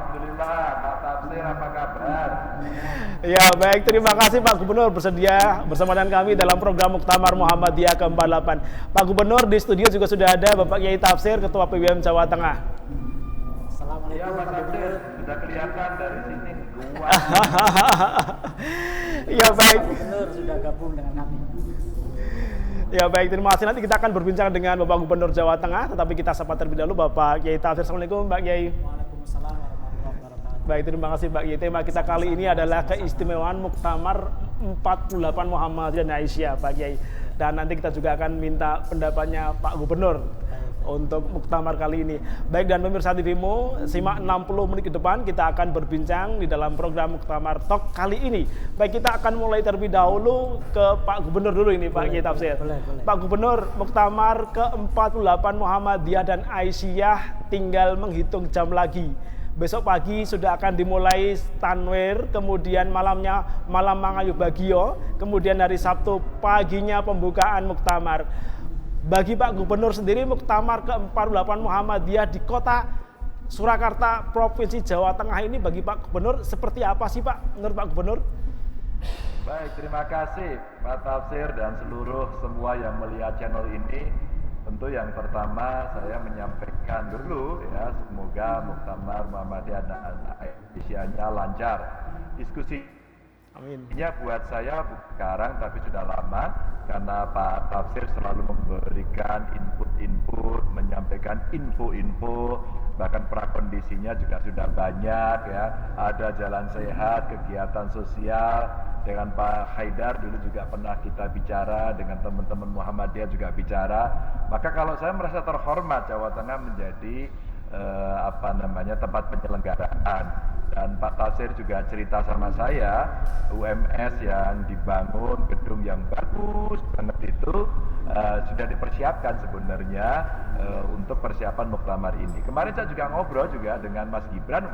Alhamdulillah, Pak Tafsir apa kabar? Ya baik, terima kasih Pak Gubernur bersedia bersama dengan kami dalam program Muktamar Muhammadiyah ke-48. Pak Gubernur, di studio juga sudah ada Bapak Kiai Tafsir, Ketua PBM Jawa Tengah. Ya Pak Tafsir, sudah kelihatan dari sini gua. Ya baik. Pak Gubernur sudah gabung dengan kami. Ya baik, terima kasih. Nanti kita akan berbincang dengan Bapak Gubernur Jawa Tengah, tetapi kita sapa terlebih dahulu Bapak Kiai Tafsir. Assalamualaikum Pak Kiai. Waalaikumsalam warahmatullahi wabarakatuh. Baik, terima kasih Pak Kiai. Tema kita kali ini adalah keistimewaan Muktamar 48 Muhammadiyah dan Aisyah Pak Kiai. Dan nanti kita juga akan minta pendapatnya Pak Gubernur untuk muktamar kali ini. Baik, dan pemirsa TVmu, simak 60 menit ke depan kita akan berbincang di dalam program Muktamar Talk kali ini. Baik, kita akan mulai terlebih dahulu ke Pak Gubernur dulu ini, Pak Kiai Tafsir. Boleh. Pak Gubernur, Muktamar ke-48 Muhammadiyah dan Aisyah tinggal menghitung jam lagi. Besok pagi sudah akan dimulai tanwir, kemudian malamnya malam mangayu bagio, kemudian hari Sabtu paginya pembukaan muktamar. Bagi Pak Gubernur sendiri, Muktamar ke-48 Muhammadiyah di kota Surakarta, Provinsi Jawa Tengah ini bagi Pak Gubernur seperti apa sih Pak, menurut Pak Gubernur? Baik, terima kasih Pak Tafsir dan seluruh semua yang melihat channel ini. Tentu yang pertama saya menyampaikan dulu ya, semoga Muktamar Muhammadiyah dan Aisyahnya lancar. Diskusi Amin. ini buat saya sekarang tapi sudah lama, karena Pak Tafsir selalu memberikan input-input, menyampaikan info-info, bahkan prakondisinya juga sudah banyak ya. Ada jalan sehat, kegiatan sosial, dengan Pak Haidar dulu juga pernah kita bicara, dengan teman-teman Muhammadiyah juga bicara. Maka kalau saya merasa terhormat Jawa Tengah menjadi tempat penyelenggaraan. Dan Pak Tafsir juga cerita sama saya, UMS yang dibangun, gedung yang bagus banget itu sudah dipersiapkan sebenarnya untuk persiapan muktamar ini. Kemarin saya juga ngobrol juga dengan Mas Gibran,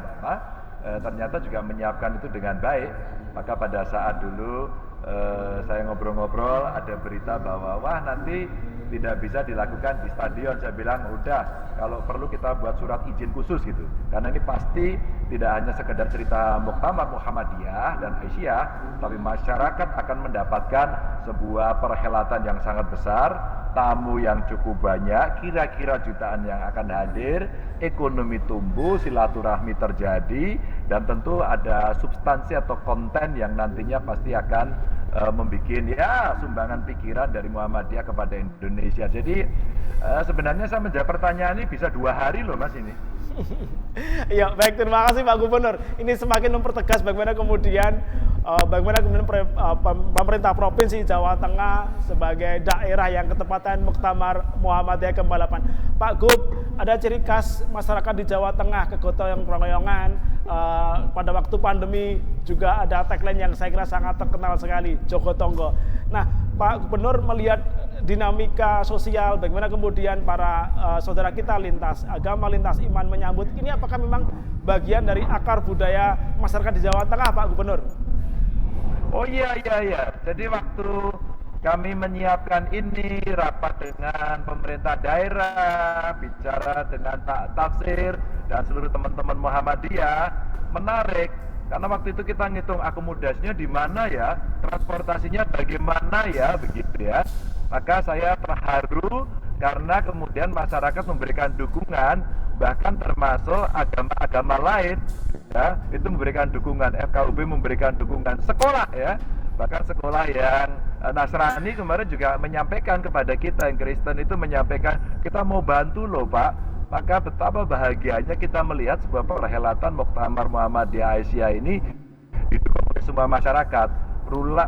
ternyata juga menyiapkan itu dengan baik. Maka pada saat dulu saya ngobrol-ngobrol, ada berita bahwa wah nanti tidak bisa dilakukan di stadion. Saya bilang udah, kalau perlu kita buat surat izin khusus gitu, karena ini pasti tidak hanya sekedar cerita Muktamar Muhammadiyah dan Aisyah, tapi masyarakat akan mendapatkan sebuah perhelatan yang sangat besar, tamu yang cukup banyak, kira-kira jutaan yang akan hadir, ekonomi tumbuh, silaturahmi terjadi, dan tentu ada substansi atau konten yang nantinya pasti akan membuat ya sumbangan pikiran dari Muhammadiyah kepada Indonesia. Jadi sebenarnya saya menjawab pertanyaan ini bisa 2 hari loh Mas ini. Ya baik, terima kasih Pak Gubernur. Ini semakin mempertegas bagaimana kemudian pemerintah Provinsi Jawa Tengah sebagai daerah yang ketepatan Muktamar Muhammadiyah ke-48. Pak Gub, ada ciri khas masyarakat di Jawa Tengah, kegotong royongan. Pada waktu pandemi juga ada tagline yang saya kira sangat terkenal sekali, Jogo Tonggo. Nah, Pak Gubernur melihat dinamika sosial, bagaimana kemudian para saudara kita lintas agama, lintas iman menyambut ini, apakah memang bagian dari akar budaya masyarakat di Jawa Tengah, Pak Gubernur? Oh iya. Jadi waktu kami menyiapkan ini, rapat dengan pemerintah daerah, bicara dengan Pak Tafsir dan seluruh teman-teman Muhammadiyah, menarik. Karena waktu itu kita ngitung akomodasinya di mana ya, transportasinya bagaimana ya, begitu ya. Maka saya terharu karena kemudian masyarakat memberikan dukungan, bahkan termasuk agama-agama lain ya, itu memberikan dukungan, FKUB memberikan dukungan, sekolah ya, bahkan sekolah yang Nasrani kemarin juga menyampaikan kepada kita yang Kristen itu menyampaikan, kita mau bantu loh Pak. Maka betapa bahagianya kita melihat sebuah perhelatan Muktamar Muhammadiyah Aisyah ini didukung oleh semua masyarakat.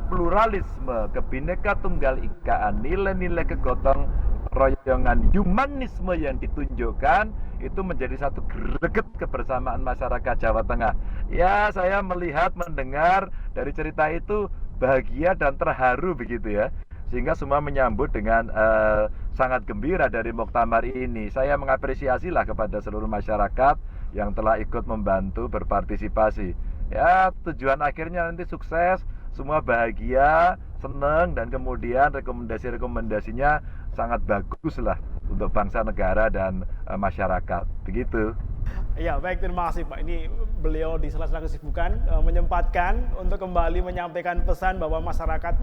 Pluralisme, kebineka tunggal ikaan, nilai-nilai kegotong royongan, humanisme yang ditunjukkan itu menjadi satu greget kebersamaan masyarakat Jawa Tengah. Ya, saya melihat, mendengar dari cerita itu bahagia dan terharu begitu ya. Sehingga semua menyambut dengan sangat gembira dari muktamar ini. Saya mengapresiasilah kepada seluruh masyarakat yang telah ikut membantu berpartisipasi. Ya, tujuan akhirnya nanti sukses, semua bahagia, senang, dan kemudian rekomendasi-rekomendasinya sangat bagus lah untuk bangsa, negara, dan masyarakat. Begitu. Ya baik, terima kasih Pak. Ini beliau di sela-sela kesibukan menyempatkan untuk kembali menyampaikan pesan bahwa masyarakat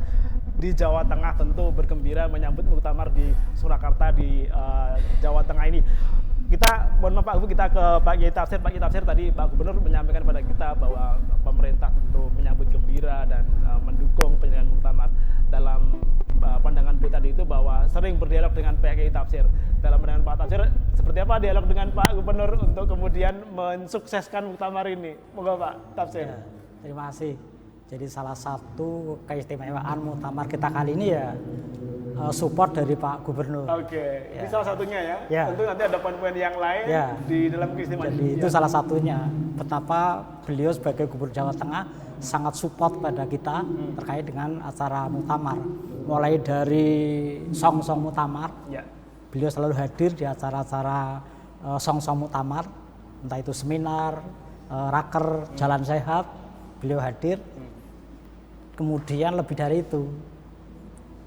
di Jawa Tengah tentu bergembira menyambut muktamar di Surakarta di Jawa Tengah ini. Kita, mohon maaf Pak Gubernur, kita ke Pak Kiai Tafsir. Pak Kiai Tafsir tadi Pak Gubernur menyampaikan pada kita bahwa pemerintah tentu menyambut gembira dan mendukung penyelenggaraan muktamar. Dalam pandangan beliau tadi itu bahwa sering berdialog dengan Pak Kiai Tafsir. Dalam pandangan Pak Tafsir, seperti apa dialog dengan Pak Gubernur untuk kemudian mensukseskan muktamar ini? Moga Pak Tafsir. Ya, terima kasih. Jadi salah satu keistimewaan muktamar kita kali ini ya support dari Pak Gubernur. Oke, Ya. ini salah satunya ya. Ya. Tentu nanti ada poin-poin yang lain Ya. di dalam keistimewaan. Jadi itu salah satunya betapa beliau sebagai Gubernur Jawa Tengah sangat support pada kita terkait dengan acara muktamar. Mulai dari song-song muktamar, Ya. beliau selalu hadir di acara-acara song-song muktamar, entah itu seminar, raker, jalan sehat, beliau hadir. Kemudian lebih dari itu,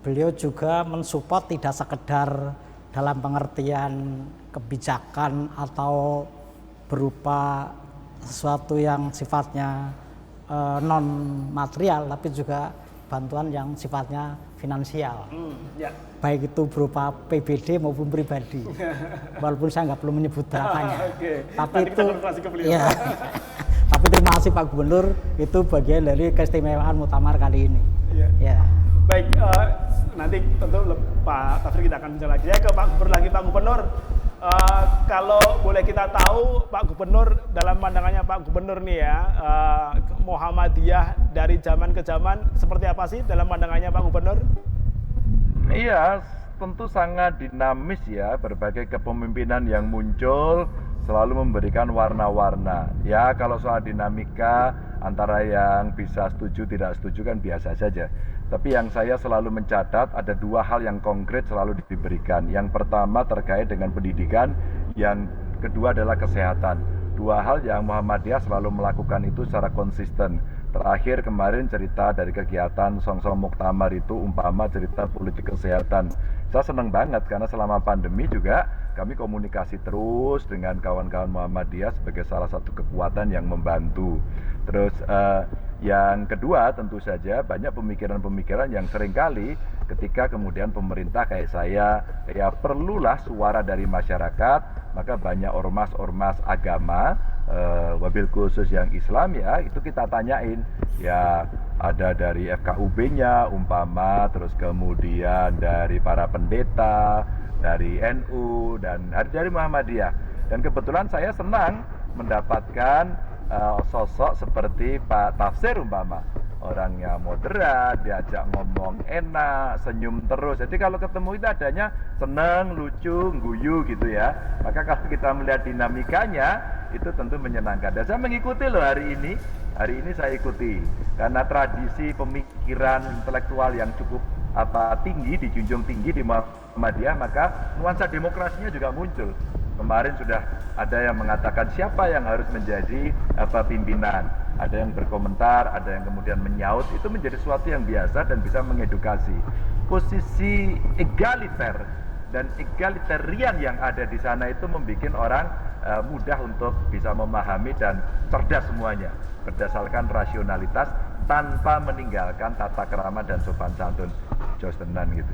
beliau juga mensupport tidak sekedar dalam pengertian kebijakan atau berupa sesuatu yang sifatnya non material, tapi juga bantuan yang sifatnya finansial, Ya. baik itu berupa PBD maupun pribadi. Walaupun saya nggak perlu menyebut berapanya, Oke. tapi Nanti itu kita konfirmasi ke beliau. ya. Tapi terima kasih Pak Gubernur, itu bagian dari keistimewaan muktamar kali ini. Iya. Ya. Baik, nanti tentu Pak Tafsir kita akan bicara lagi. Saya ke Pak Gubernur lagi, Pak Gubernur. Kalau boleh kita tahu, Pak Gubernur, dalam pandangannya Pak Gubernur nih ya, Muhammadiyah dari zaman ke zaman seperti apa sih dalam pandangannya Pak Gubernur? Iya, tentu sangat dinamis ya, berbagai kepemimpinan yang muncul selalu memberikan warna-warna. Ya, kalau soal dinamika antara yang bisa setuju tidak setuju kan biasa saja. Tapi yang saya selalu mencatat ada dua hal yang konkret selalu diberikan. Yang pertama terkait dengan pendidikan, yang kedua adalah kesehatan. Dua hal yang Muhammadiyah selalu melakukan itu secara konsisten. Terakhir kemarin cerita dari kegiatan Song-Song Muktamar itu umpama cerita politik kesehatan. Saya senang banget karena selama pandemi juga kami komunikasi terus dengan kawan-kawan Muhammadiyah sebagai salah satu kekuatan yang membantu. Terus yang kedua tentu saja banyak pemikiran-pemikiran yang seringkali ketika kemudian pemerintah kayak saya ya perlulah suara dari masyarakat, maka banyak ormas-ormas agama wabil khusus yang Islam ya itu kita tanyain ya, ada dari FKUB-nya umpama, terus kemudian dari para pendeta, dari NU dan dari Muhammadiyah. Dan kebetulan saya senang mendapatkan sosok seperti Pak Tafsir umpama, orangnya moderat, diajak ngomong enak, senyum terus. Jadi kalau ketemu itu adanya senang, lucu, guyu gitu ya. Maka kalau kita melihat dinamikanya itu tentu menyenangkan. Dan saya mengikuti loh hari ini saya ikuti karena tradisi pemikiran intelektual yang cukup tinggi, dijunjung tinggi di Muhammadiyah, maka nuansa demokrasinya juga muncul. Kemarin sudah ada yang mengatakan siapa yang harus menjadi pimpinan. Ada yang berkomentar, ada yang kemudian menyaut. Itu menjadi sesuatu yang biasa dan bisa mengedukasi. Posisi egaliter dan egalitarian yang ada di sana itu membuat orang mudah untuk bisa memahami dan cerdas semuanya berdasarkan rasionalitas tanpa meninggalkan tata krama dan sopan santun. Jos tenan gitu.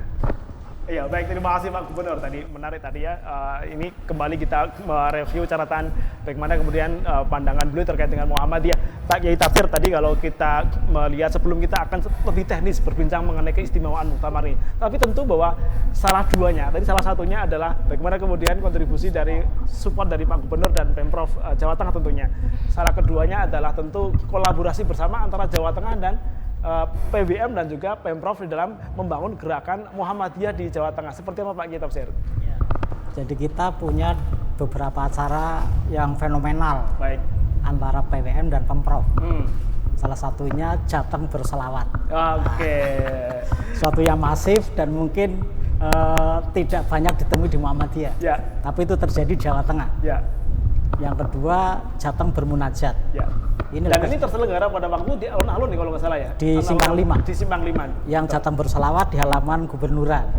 Iya, baik, terima kasih Pak Gubernur. Tadi menarik tadi ya. Ini kembali kita mereview catatan bagaimana kemudian pandangan beliau terkait dengan Muhammadiyah. Pak Kiai Tafsir tadi kalau kita melihat sebelum kita akan lebih teknis berbincang mengenai keistimewaan muktamar ini. Tapi tentu bahwa salah satunya adalah bagaimana kemudian kontribusi dari support dari Pak Gubernur dan Pemprov Jawa Tengah tentunya. Salah keduanya adalah tentu kolaborasi bersama antara Jawa Tengah dan PBM dan juga Pemprov di dalam membangun gerakan Muhammadiyah di Jawa Tengah. Seperti apa Pak Kiai Tafsir? Ya. Jadi kita punya beberapa acara yang fenomenal antara PBM dan Pemprov. Salah satunya Jateng Berselawat. Oke. Suatu yang masif dan mungkin tidak banyak ditemui di Muhammadiyah. Ya. Tapi itu terjadi di Jawa Tengah. Ya. Yang kedua Jateng Bermunajat. Ya. Ini terselenggara pada waktu di alun-alun nih kalau nggak salah ya. Di Simpang 5. Di Simpang 5. Yang Jateng Berselawat di halaman Gubernuran.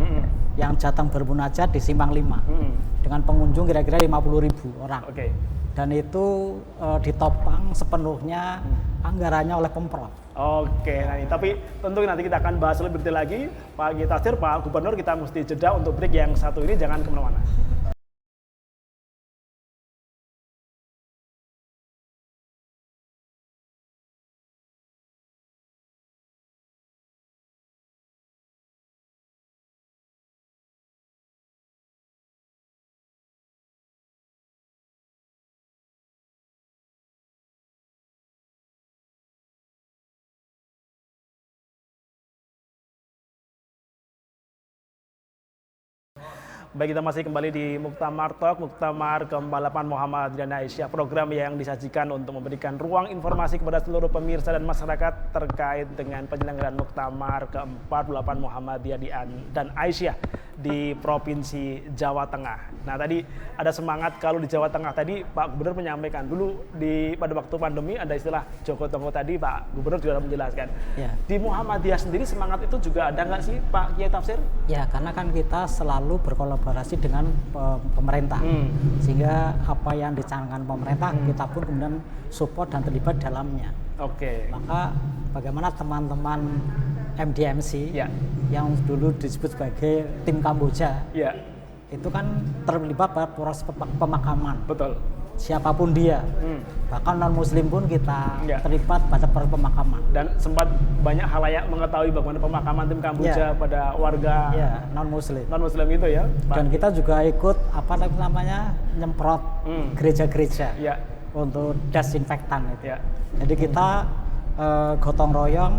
Yang Jateng Bermunajat di Simpang 5. Dengan pengunjung kira-kira 50.000 orang. Oke. dan itu ditopang sepenuhnya anggarannya oleh Pemprov. Oke, nah ini, tapi tentu nanti kita akan bahas lebih detail lagi. Pak Kiai Tafsir, Pak Gubernur, kita mesti jeda untuk break yang satu ini, jangan kemana-mana. Baik, kita masih kembali di Muktamar Talk, Muktamar ke-48 Muhammadiyah dan Aisyah, program yang disajikan untuk memberikan ruang informasi kepada seluruh pemirsa dan masyarakat terkait dengan penyelenggaraan Muktamar ke-48 Muhammadiyah dan Aisyah di Provinsi Jawa Tengah. Nah, tadi ada semangat kalau di Jawa Tengah tadi Pak Gubernur menyampaikan dulu pada waktu pandemi ada istilah Joko Tonggo tadi, Pak Gubernur juga menjelaskan. Ya. Di Muhammadiyah sendiri semangat itu juga ada nggak sih Pak Kiai Tafsir? Ya, karena kan kita selalu berkolaborasi dengan pemerintah, sehingga apa yang dicanangkan pemerintah kita pun kemudian support dan terlibat dalamnya. Oke. Maka bagaimana teman-teman MDMC yang dulu disebut sebagai tim Kamboja, itu kan terlibat pada proses pemakaman. Betul. Siapapun dia, bahkan non-muslim pun kita terlibat pada proses pemakaman. Dan sempat banyak halayak mengetahui bagaimana pemakaman tim Kamboja pada warga non-muslim itu ya. Dan kita juga ikut nyemprot gereja-gereja untuk desinfektan itu. Jadi kita gotong royong,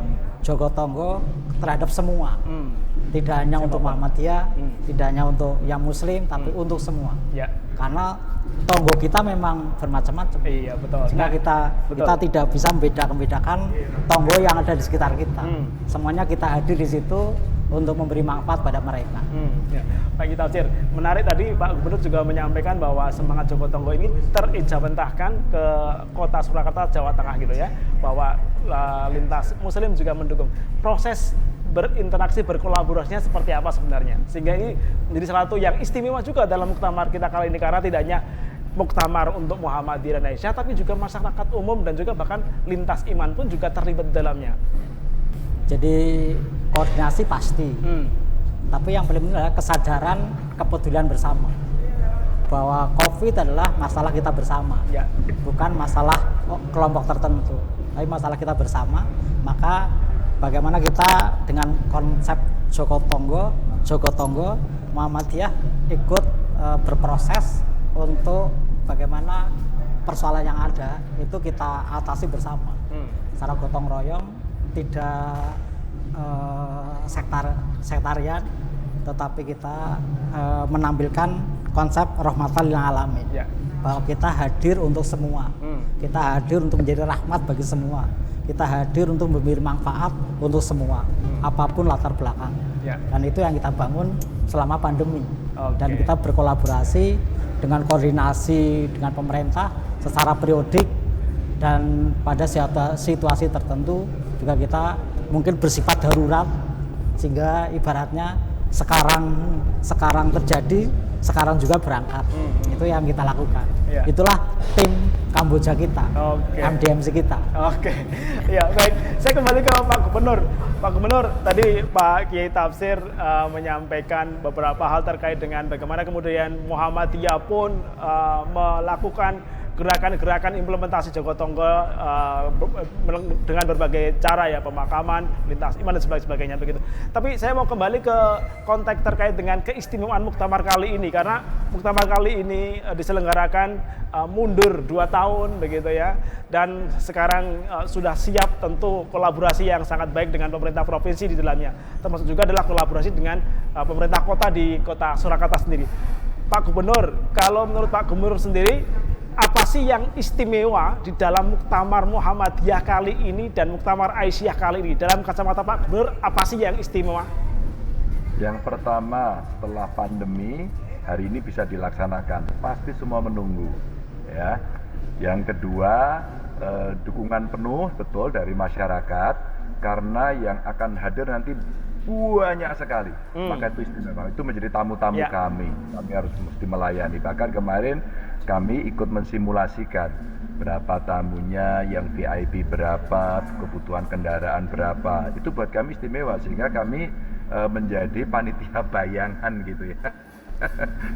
jogo tonggo terhadap semua. Tidak hanya untuk Muhammadiyah, tidak hanya untuk yang muslim, tapi untuk semua. Karena tonggo kita memang bermacam-macam. Iya, betul. Sehingga kita tidak bisa membedakan tonggo yang ada di sekitar kita. Semuanya kita hadir di situ untuk memberi manfaat pada mereka. Pak Kiai Tafsir, menarik tadi Pak Gubernur juga menyampaikan bahwa semangat Joko Tonggo ini terijabentahkan ke Kota Surakarta, Jawa Tengah gitu ya, bahwa lintas muslim juga mendukung. Proses berinteraksi, berkolaborasinya seperti apa sebenarnya? Sehingga ini menjadi salah satu yang istimewa juga dalam muktamar kita kali ini, karena tidak hanya muktamar untuk Muhammadiyah dan Aisyah, tapi juga masyarakat umum dan juga bahkan lintas iman pun juga terlibat dalamnya. Jadi koordinasi pasti, tapi yang paling penting adalah kesadaran, kepedulian bersama bahwa COVID adalah masalah kita bersama, bukan masalah kelompok tertentu, tapi masalah kita bersama. Maka bagaimana kita dengan konsep Joko Tonggo Muhammadiyah ikut berproses untuk bagaimana persoalan yang ada itu kita atasi bersama secara gotong royong, tidak sektarian, tetapi kita menampilkan konsep rahmatan lil alamin, bahwa kita hadir untuk semua, kita hadir untuk menjadi rahmat bagi semua, kita hadir untuk memberi manfaat untuk semua, apapun latar belakangnya. Dan itu yang kita bangun selama pandemi. Dan kita berkolaborasi dengan koordinasi dengan pemerintah secara periodik, dan pada situasi tertentu juga kita mungkin bersifat darurat, sehingga ibaratnya sekarang terjadi, sekarang juga berangkat. Itu yang kita lakukan. Itulah tim Kamboja kita, MDMC kita. Ya, baik. Saya kembali ke Pak Gubernur. Pak Gubernur, tadi Pak Kiai Tafsir menyampaikan beberapa hal terkait dengan bagaimana kemudian Muhammadiyah pun melakukan gerakan-gerakan implementasi Joko Tonggo dengan berbagai cara ya, pemakaman, lintas iman dan sebagainya begitu. Tapi saya mau kembali ke konteks terkait dengan keistimewaan muktamar kali ini, karena muktamar kali ini diselenggarakan mundur 2 tahun begitu ya, dan sekarang sudah siap tentu kolaborasi yang sangat baik dengan pemerintah provinsi di dalamnya, termasuk juga adalah kolaborasi dengan pemerintah kota di Kota Surakarta sendiri. Pak Gubernur, kalau menurut Pak Gubernur sendiri, apa sih yang istimewa di dalam Muktamar Muhammadiyah kali ini dan Muktamar Aisyah kali ini? Dalam kacamata Pak Gubernur, apa sih yang istimewa? Yang pertama, setelah pandemi, hari ini bisa dilaksanakan. Pasti semua menunggu. Ya. Yang kedua, dukungan penuh betul dari masyarakat, karena yang akan hadir nanti banyak sekali. Maka itu istimewa, itu menjadi tamu-tamu kami harus mesti melayani. Bahkan kemarin kami ikut mensimulasikan berapa tamunya, yang VIP berapa, kebutuhan kendaraan berapa. Itu buat kami istimewa, sehingga kami menjadi panitia bayangan gitu ya.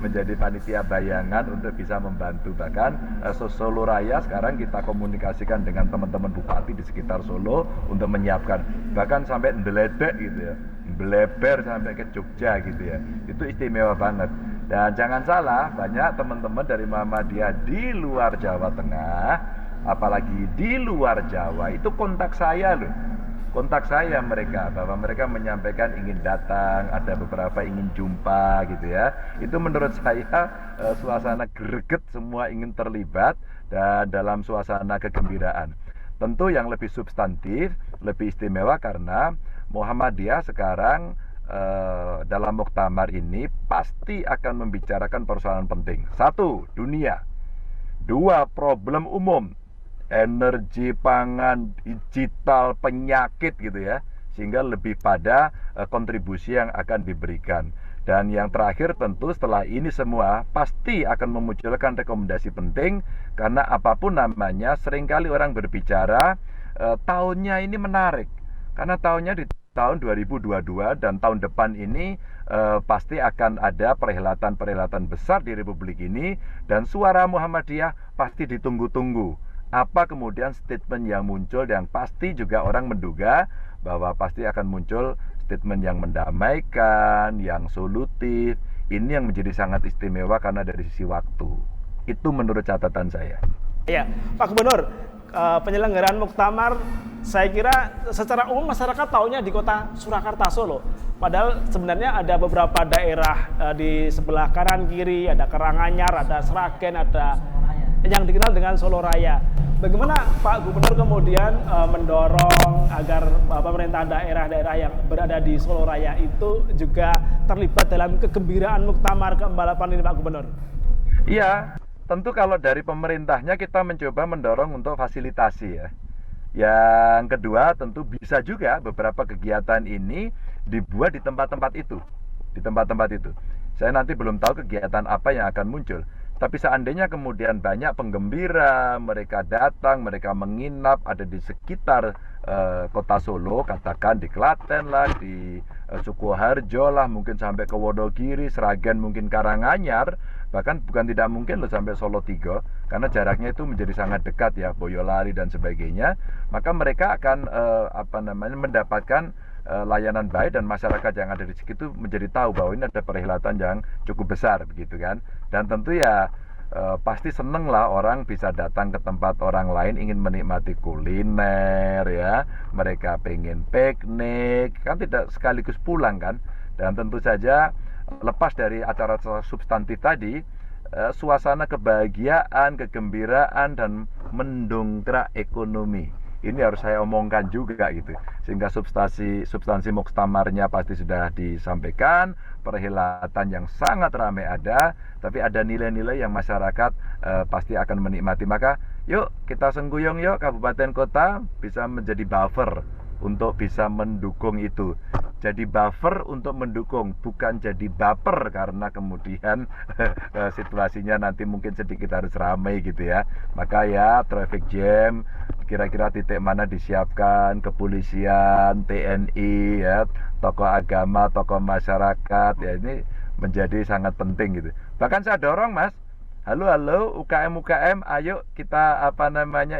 Menjadi panitia bayangan untuk bisa membantu. Bahkan Solo Raya sekarang kita komunikasikan dengan teman-teman bupati di sekitar Solo untuk menyiapkan, bahkan sampai ndeledek gitu ya, beleber sampai ke Jogja gitu ya. Itu istimewa banget. Dan jangan salah, banyak teman-teman dari Muhammadiyah di luar Jawa Tengah, apalagi di luar Jawa, itu kontak saya loh. Kontak saya mereka, bahwa mereka menyampaikan ingin datang, ada beberapa ingin jumpa gitu ya. Itu menurut saya suasana greget, semua ingin terlibat dan dalam suasana kegembiraan. Tentu yang lebih substantif, lebih istimewa karena Muhammadiyah sekarang dalam muktamar ini pasti akan membicarakan persoalan penting. 1, dunia. 2, problem umum. Energi, pangan, digital, penyakit gitu ya, sehingga lebih pada kontribusi yang akan diberikan. Dan yang terakhir tentu setelah ini semua pasti akan memunculkan rekomendasi penting, karena apapun namanya seringkali orang berbicara tahunnya ini menarik, karena tahunnya di tahun 2022 dan tahun depan ini pasti akan ada perhelatan-perhelatan besar di Republik ini, dan suara Muhammadiyah pasti ditunggu-tunggu. Apa kemudian statement yang muncul, yang pasti juga orang menduga bahwa pasti akan muncul statement yang mendamaikan, yang solutif. Ini yang menjadi sangat istimewa karena dari sisi waktu. Itu menurut catatan saya. Iya, Pak Gubernur, penyelenggaraan muktamar saya kira secara umum masyarakat taunya di kota Surakarta, Solo. Padahal sebenarnya ada beberapa daerah di sebelah kanan kiri, ada Karanganyar, ada Sragen, ada yang dikenal dengan Solo Raya. Bagaimana Pak Gubernur kemudian mendorong agar pemerintah daerah-daerah yang berada di Solo Raya itu juga terlibat dalam kegembiraan muktamar ke-48 ini, Pak Gubernur? Iya, tentu kalau dari pemerintahnya kita mencoba mendorong untuk fasilitasi ya. Yang kedua tentu bisa juga beberapa kegiatan ini dibuat di tempat-tempat itu. Di tempat-tempat itu. Saya nanti belum tahu kegiatan apa yang akan muncul. Tapi seandainya kemudian banyak penggembira, mereka datang, mereka menginap, ada di sekitar kota Solo, katakan di Klaten lah, di Sukoharjo lah, mungkin sampai ke Wonogiri, Sragen, mungkin Karanganyar, bahkan bukan tidak mungkin loh sampai Solo 3, karena jaraknya itu menjadi sangat dekat ya, Boyolali dan sebagainya. Maka mereka akan mendapatkan layanan baik, dan masyarakat yang ada di situ menjadi tahu bahwa ini ada perhelatan yang cukup besar begitu kan. Dan tentu ya pasti seneng lah orang bisa datang ke tempat orang lain, ingin menikmati kuliner ya, mereka pengen piknik kan, tidak sekaligus pulang kan. Dan tentu saja lepas dari acara substantif tadi, suasana kebahagiaan, kegembiraan dan mendongkrak ekonomi ini harus saya omongkan juga gitu, sehingga substansi muktamarnya pasti sudah disampaikan, perhelatan yang sangat ramai ada, tapi ada nilai-nilai yang masyarakat pasti akan menikmati. Maka yuk kita sengguyung yuk, kabupaten kota bisa menjadi buffer untuk bisa mendukung itu. Jadi buffer untuk mendukung, bukan jadi baper karena kemudian situasinya nanti mungkin sedikit harus ramai gitu ya. Maka ya traffic jam, kira-kira titik mana disiapkan, kepolisian, TNI ya, tokoh agama, tokoh masyarakat ya, ini menjadi sangat penting gitu. Bahkan saya dorong Mas, halo UKM, ayo kita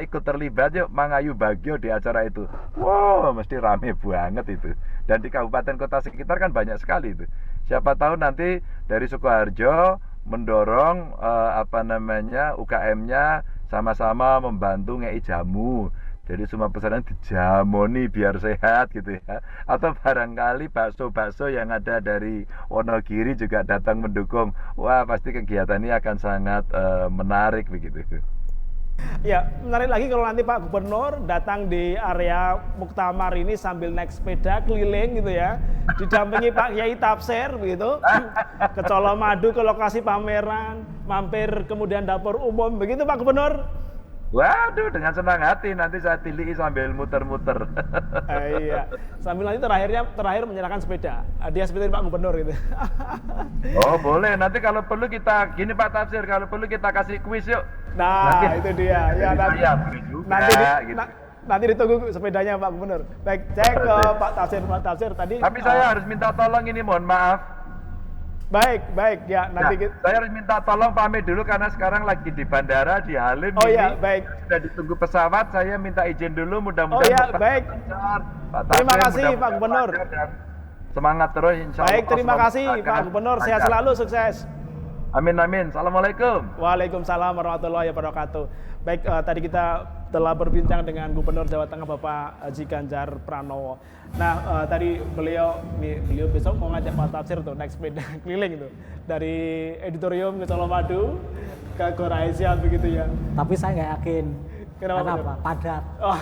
ikut terlibat yuk, mangayu bagio di acara itu. Wow, mesti rame banget itu. Dan di kabupaten kota sekitar kan banyak sekali itu. Siapa tahu nanti dari Sukoharjo mendorong UKM-nya sama-sama membantu ngei jamu. Jadi semua pesanan dijamoni biar sehat gitu ya. Atau barangkali bakso-bakso yang ada dari Wonogiri juga datang mendukung. Wah, pasti kegiatan ini akan sangat menarik begitu. Ya, menarik lagi kalau nanti Pak Gubernur datang di area muktamar ini sambil naik sepeda keliling gitu ya, didampingi Pak Kiai Tafsir begitu, ke Colomadu, ke lokasi pameran, mampir kemudian dapur umum begitu Pak Gubernur. Waduh, dengan senang hati nanti saya tilii sambil muter-muter. Iya, sambil nanti terakhir menyerahkan sepeda. Dia sepeda Pak Gubernur gitu. Oh boleh, nanti kalau perlu kita gini Pak Tafsir, kalau perlu kita kasih kuis yuk. Nah, nanti, itu dia. Ya, nanti ditunggu sepedanya Pak Gubernur. Baik, saya ke Pak Tafsir tadi. Tapi saya harus minta tolong ini, mohon maaf. Baik ya, nanti saya harus minta tolong pamit dulu karena sekarang lagi di bandara di Halim. Oh iya, baik. Sudah ditunggu pesawat, saya minta izin dulu, mudah-mudahan. Oh iya, baik. Terima kasih Pak Gubernur. Semangat terus insya Allah. Baik, terima kasih Pak Gubernur, sehat selalu, sukses. Amin amin. Assalamualaikum. Waalaikumsalam warahmatullahi wabarakatuh. Baik, tadi kita telah berbincang dengan Gubernur Jawa Tengah Bapak Haji Ganjar Pranowo. Nah, tadi beliau besok mau ngajak Pak Tafsir tuh naik sepeda keliling tuh dari Editorium ke Colomadu ke Gor Aisyah begitu ya. Tapi saya nggak yakin. Kenapa? Padat. Oh,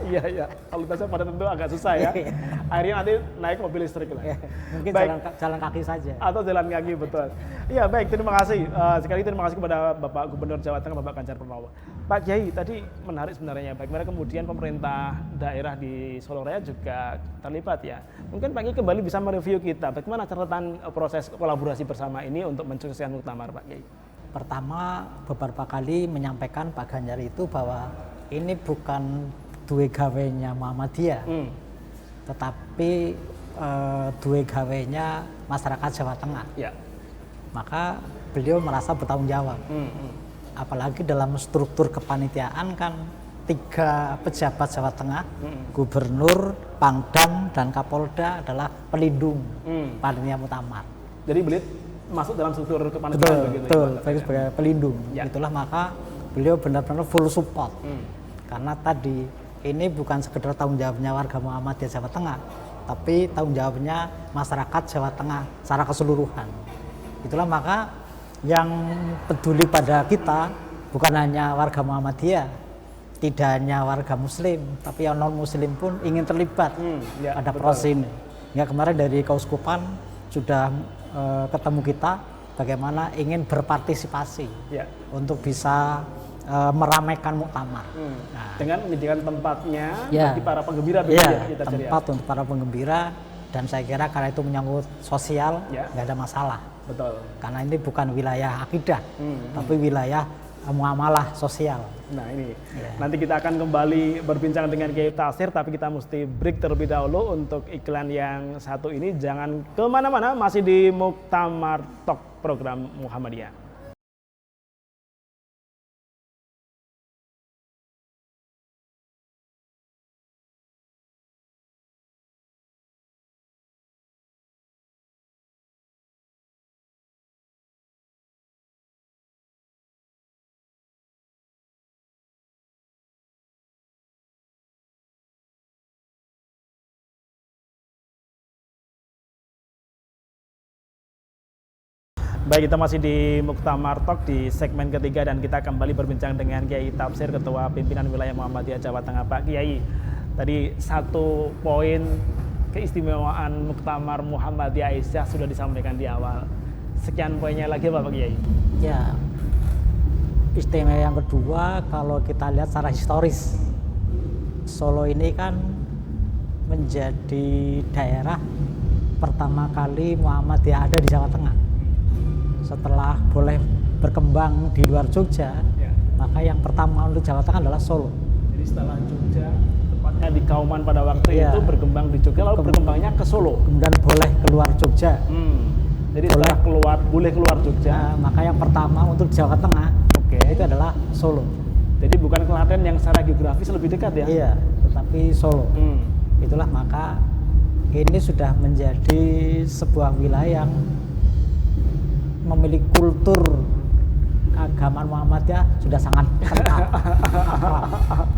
iya. Kalau biasa padat tentu agak susah ya. Akhirnya nanti naik mobil listrik lah. Mungkin jalan kaki saja. Atau jalan kaki, betul. Iya, baik. Terima kasih. Sekali terima kasih kepada Bapak Gubernur Jawa Tengah, Bapak Ganjar Pranowo. Pak Kiai, tadi menarik sebenarnya. Bagaimana kemudian pemerintah daerah di Solo Raya juga terlibat ya. Mungkin Pak Kiai kembali bisa mereview kita. Bagaimana catatan proses kolaborasi bersama ini untuk mensukseskan muktamar, Pak Kiai? Pertama, beberapa kali menyampaikan Pak Ganjar itu bahwa ini bukan duwe gawenya Muhammadiyah, tetapi duwe gawenya masyarakat Jawa Tengah. Ya. Maka beliau merasa bertanggung jawab. Apalagi dalam struktur kepanitiaan kan 3 pejabat Jawa Tengah, Gubernur, Pangdam, dan Kapolda adalah pelindung panitia muktamar. Jadi beliau masuk dalam struktur kepanitiaan begitu. Betul, sebagai pelindung. Ya. Itulah maka beliau benar-benar full support. Karena tadi ini bukan sekedar tanggung jawabnya warga Muhammadiyah Jawa Tengah, tapi tanggung jawabnya masyarakat Jawa Tengah secara keseluruhan. Itulah maka yang peduli pada kita bukan hanya warga Muhammadiyah, tidak hanya warga Muslim, tapi yang non Muslim pun ingin terlibat pada proses ini. Ya, kemarin dari Keuskupan sudah ketemu kita bagaimana ingin berpartisipasi untuk bisa meramaikan muktamar. Dengan menyediakan tempatnya bagi para penggembira tempat untuk para penggembira, dan saya kira karena itu menyangkut sosial nggak ada masalah. Betul. Karena ini bukan wilayah akidah, tapi wilayah muamalah sosial. Nah ini, nanti kita akan kembali berbincang dengan Kiai Tafsir, tapi kita mesti break terlebih dahulu untuk iklan yang satu ini. Jangan kemana-mana, masih di Muktamar Talk program Muhammadiyah. Baik, kita masih di Muktamar Talk di segmen ketiga dan kita kembali berbincang dengan Kiai Tafsir, Ketua Pimpinan Wilayah Muhammadiyah Jawa Tengah. Pak Kiai, tadi satu poin keistimewaan Muktamar Muhammadiyah Aisyah sudah disampaikan di awal. Sekian poinnya lagi Pak Kiai. Ya, istimewa yang kedua kalau kita lihat secara historis, Solo ini kan menjadi daerah pertama kali Muhammadiyah ada di Jawa Tengah. Setelah boleh berkembang di luar Jogja, maka yang pertama untuk Jawa Tengah adalah Solo. Jadi setelah Jogja, tepatnya di Kauman pada waktu itu berkembang di Jogja, lalu berkembangnya ke Solo. Kemudian boleh keluar Jogja. Jadi setelah boleh keluar Jogja, maka yang pertama untuk Jawa Tengah itu adalah Solo. Jadi bukan Klaten yang secara geografis lebih dekat ya? Iya, tetapi Solo. Itulah maka ini sudah menjadi sebuah wilayah yang memiliki kultur keagamaan Muhammadiyah sudah sangat kental.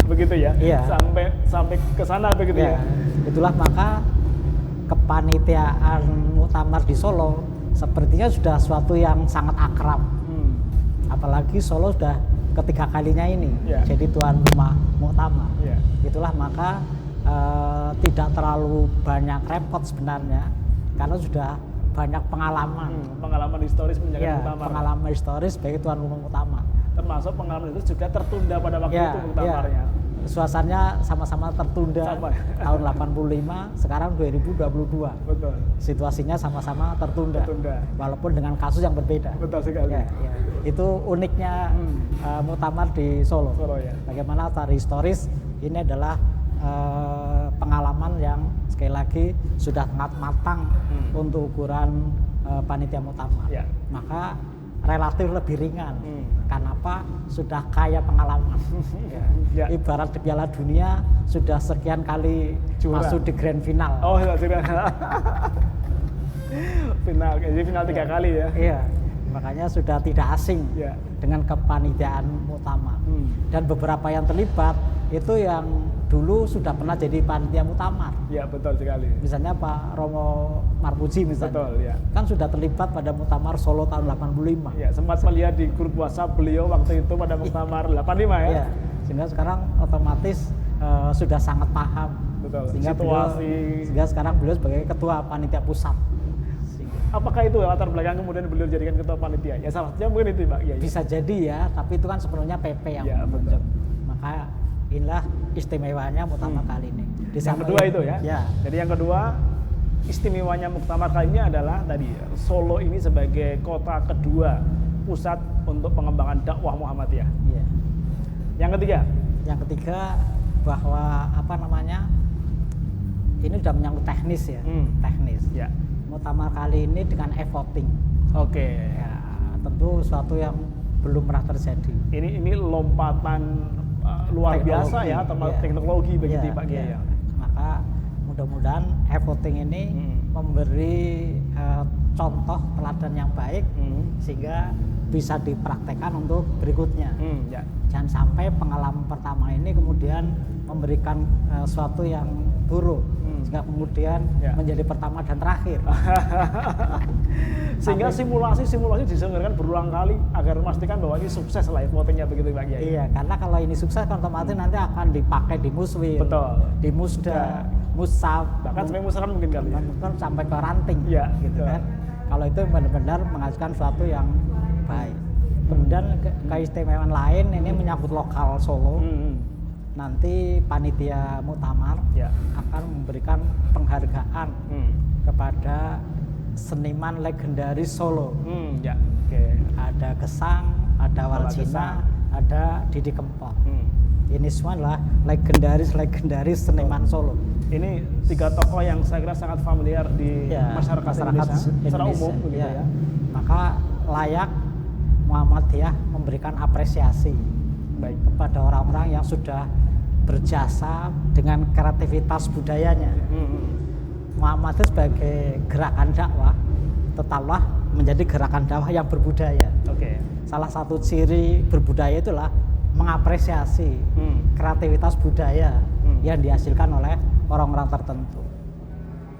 Begitu ya? Iya. Sampai ke sana begitu ya? Itulah maka kepanitiaan muktamar di Solo sepertinya sudah suatu yang sangat akrab. Apalagi Solo sudah ketiga kalinya ini jadi tuan rumah muktamar. Itulah maka tidak terlalu banyak repot sebenarnya karena sudah banyak pengalaman historis menjaga muktamar. Pengalaman historis bagi tuan rumah muktamar. termasuk pengalaman itu juga tertunda pada waktu itu muktamarnya. Suasananya sama-sama tertunda tahun 85, sekarang 2022. Betul. Situasinya sama-sama tertunda. Walaupun dengan kasus yang berbeda. Betul sekali. Ya. Itu uniknya muktamar di Solo. Ya. Bagaimana secara historis ini adalah pengalaman yang sekali lagi sudah sangat matang untuk ukuran panitia muktamar. Ya. Maka relatif lebih ringan. Kenapa? Sudah kaya pengalaman. Ya. Ibarat di Piala Dunia sudah sekian kali masuk di grand final. Oh, sudah. Final, jadi final 3 kali ya. Iya. Makanya sudah tidak asing dengan kepanitiaan muktamar. Dan beberapa yang terlibat itu yang dulu sudah pernah jadi panitia muktamar. Ya, betul sekali. Misalnya Pak Romo Marpuji misalnya. Betul, ya. Kan sudah terlibat pada muktamar Solo tahun 85. Ya, sempat melihat di grup WhatsApp beliau waktu itu pada muktamar 85 ya. Iya. Sehingga sekarang otomatis sudah sangat paham. Betul. Sehingga situasi. Sehingga sekarang beliau sebagai ketua panitia pusat. Apakah itu latar belakang kemudian beliau jadikan ketua panitia? Ya salah satunya mungkin itu, Pak. Ya, bisa jadi ya, tapi itu kan sepenuhnya PP yang betul. Maka inilah istimewanya muktamar kali ini. Yang kedua itu ya. Jadi yang kedua istimewanya muktamar kali ini adalah tadi Solo ini sebagai kota kedua pusat untuk pengembangan dakwah Muhammadiyah. Ya. Yang ketiga bahwa ini sudah menyangkut teknis ya. Teknis. Ya. Muktamar kali ini dengan e-voting. Oke. Ya, tentu suatu yang belum pernah terjadi. Ini lompatan luar biasa ya, termasuk teknologi begitu Pak Kiai ya. Maka mudah-mudahan e-voting ini memberi contoh teladan yang baik sehingga bisa dipraktekkan untuk berikutnya. Jangan sampai pengalaman pertama ini kemudian memberikan suatu yang buruk sehingga kemudian menjadi pertama dan terakhir. Sehingga simulasi diselenggarakan berulang kali agar memastikan bahwa ini sukses lah votingnya begitu Pak Kiai. Iya, karena kalau ini sukses kan otomatis nanti akan dipakai di Muswil, di Musda, Musaf, bahkan sampai Musrah mungkin kali ya. Mungkin sampai ke ranting, gitu kan. Kalau itu benar-benar menghasilkan sesuatu yang baik. Kemudian keistimewaan lain ini menyangkut lokal Solo. Nanti panitia muktamar akan memberikan penghargaan kepada seniman legendaris Solo. Ada Gesang, ada Waljina, ada Didi Kempot. Ini semua adalah legendaris seniman Solo. Ini 3 tokoh yang saya kira sangat familiar di masyarakat Indonesia secara umum begitu ya. Maka layak Muhammadiyah memberikan apresiasi kepada orang-orang yang sudah berjasa dengan kreativitas budayanya. Muhammadiyah sebagai gerakan dakwah tetaplah menjadi gerakan dakwah yang berbudaya. Salah satu ciri berbudaya itulah mengapresiasi kreativitas budaya yang dihasilkan oleh orang-orang tertentu.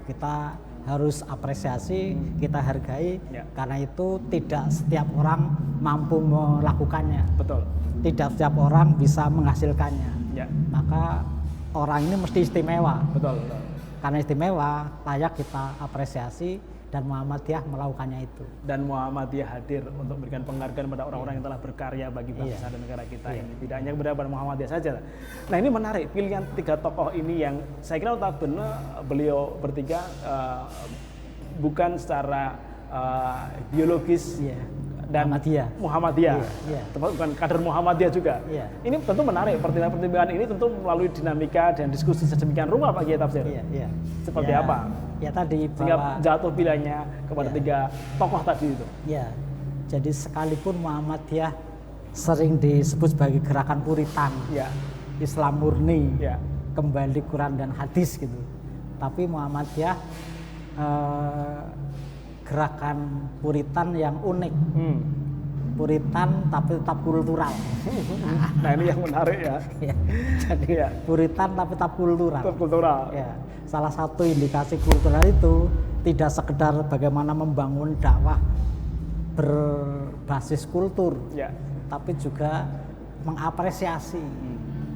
Kita harus apresiasi, kita hargai, karena itu tidak setiap orang mampu melakukannya. Tidak setiap orang bisa menghasilkannya. Maka orang ini mesti istimewa. Karena istimewa, layak kita apresiasi dan Muhammadiyah melakukannya itu. Dan Muhammadiyah hadir untuk memberikan penghargaan pada orang-orang yang telah berkarya bagi bangsa dan negara kita ini. Tidak hanya kepada Muhammadiyah saja. Nah, ini menarik pilihan 3 tokoh ini yang saya kira notabene beliau bertiga bukan secara biologis dan Muhammadiyah. Bukan kader Muhammadiyah juga. Ini tentu menarik, pertimbangan ini tentu melalui dinamika dan diskusi sedemikian rupa Pak Kiai Tafsir. Seperti apa? Tadi sehingga jatuh pilihannya kepada 3 tokoh tadi itu. Jadi sekalipun Muhammadiyah sering disebut sebagai gerakan Puritan, Islam murni, kembali Quran dan hadis gitu. Tapi Muhammadiyah gerakan Puritan yang unik. Puritan tapi tetap kultural. Nah, ini yang menarik ya. Jadi Puritan tapi tetap kultural. Ya. Salah satu indikasi kultural itu tidak sekedar bagaimana membangun dakwah berbasis kultur, tapi juga mengapresiasi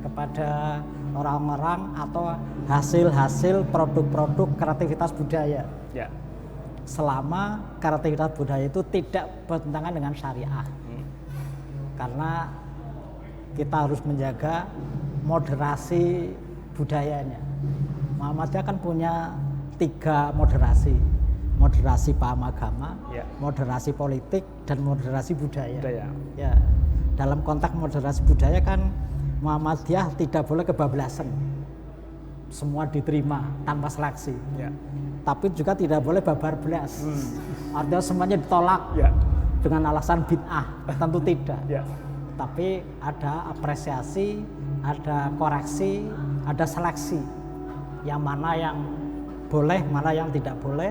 kepada orang-orang atau hasil-hasil produk-produk kreativitas budaya. Selama kreativitas budaya itu tidak bertentangan dengan syariah. karena kita harus menjaga moderasi budayanya. Muhammadiyah kan punya 3 moderasi. Moderasi paham agama, moderasi politik, dan moderasi budaya. Ya. Dalam konteks moderasi budaya kan Muhammadiyah tidak boleh kebablasan. Semua diterima tanpa seleksi. Tapi juga tidak boleh babar belas. Artinya semuanya ditolak dengan alasan bid'ah. Tentu tidak. Tapi ada apresiasi, ada koreksi, ada seleksi. Yang mana yang boleh, mana yang tidak boleh.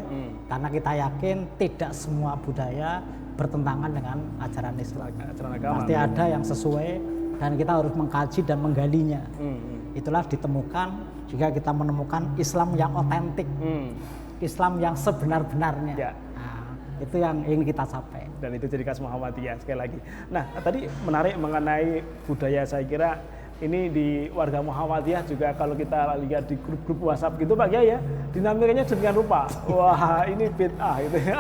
Karena kita yakin tidak semua budaya bertentangan dengan ajaran Islam. Pasti ada yang sesuai dan kita harus mengkaji dan menggalinya. Itulah ditemukan jika kita menemukan Islam yang otentik, Islam yang sebenar-benarnya. Nah, itu yang ingin kita capai. Dan itu ciri khas Muhammadiyah sekali lagi. Nah, tadi menarik mengenai budaya, saya kira ini di warga Muhammadiyah juga kalau kita lihat di grup-grup WhatsApp gitu Pak Kiai ya, dinamikanya sedemikian rupa. Wah, ini bid'ah gitu ya.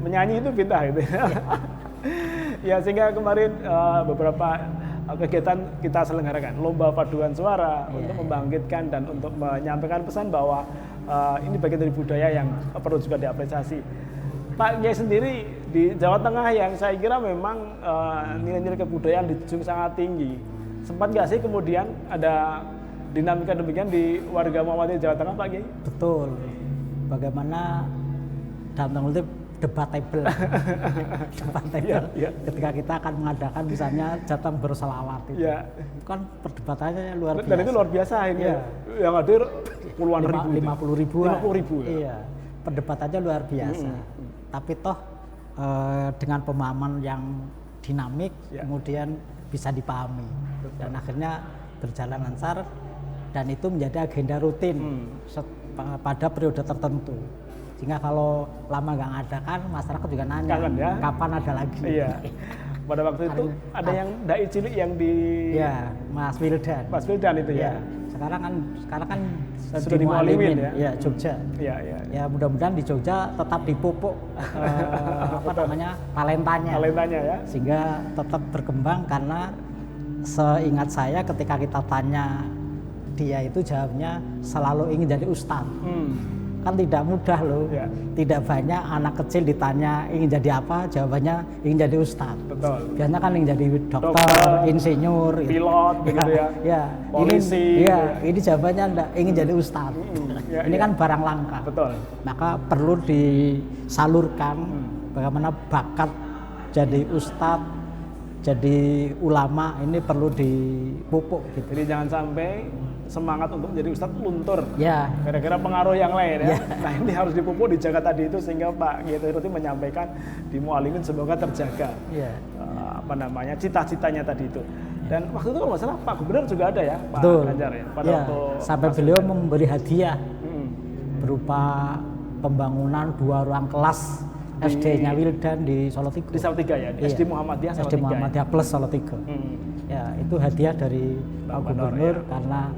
Menyanyi itu bid'ah gitu ya. Ya, sehingga kemarin beberapa kegiatan kita selenggarakan lomba paduan suara untuk membangkitkan dan untuk menyampaikan pesan bahwa ini bagian dari budaya yang perlu juga diapresiasi. Pak Kiai sendiri di Jawa Tengah yang saya kira memang nilai-nilai kebudayaan dijunjung sangat tinggi. Sempat nggak sih kemudian ada dinamika demikian di warga Muhammadiyah Jawa Tengah Pak Kiai? Betul. Bagaimana dalam tanda kutip debatable. Ketika kita akan mengadakan misalnya Jateng berselawat itu. Kan perdebatannya luar biasa. Dan itu luar biasa ini. Yang hadir puluhan ribu. 50 ribuan. 50 ribu. Iya. Perdebatannya luar biasa. Tapi toh dengan pemahaman yang dinamik kemudian bisa dipahami. Dan akhirnya berjalan lancar dan itu menjadi agenda rutin pada periode tertentu. Sehingga kalau lama nggak ngadakan, masyarakat juga nanya, kapan ada lagi? Pada waktu itu ada yang dai cilik yang di Mas Wildan. Mas Wildan itu ya. Sekarang kan sudah di Mualimin ya, Jogja. Ya mudah-mudahan di Jogja tetap dipupuk talentanya ya. Sehingga tetap berkembang karena seingat saya ketika kita tanya dia itu jawabnya selalu ingin jadi ustadz. Kan tidak mudah loh, tidak banyak anak kecil ditanya ingin jadi apa, jawabannya ingin jadi ustadz. Betul. Biasanya kan ingin jadi dokter, insinyur, pilot, gitu ya. Polisi. Ini jawabannya enggak, ingin jadi ustadz. Ini kan barang langka. Betul. Maka perlu disalurkan bagaimana bakat jadi ustadz, jadi ulama ini perlu dipupuk. Gitu. Jadi jangan sampai semangat untuk menjadi ustadz luntur gara-gara pengaruh yang lain ya. Nah ini harus dipupuk, dijaga tadi itu sehingga Pak Kiai Rutin menyampaikan di Mualimin semoga terjaga cita-citanya tadi itu. Dan waktu itu kalau nggak salah Pak Gubernur juga ada ya, Pak Ganjar ya. Sampai beliau memberi hadiah berupa pembangunan 2 ruang kelas SD-nya Wildan di Salatiga. Di Salatiga ya, di SD Muhammadiyah Salatiga. SD Muhammadiyah plus Salatiga. Ya itu hadiah dari Pak Gubernur karena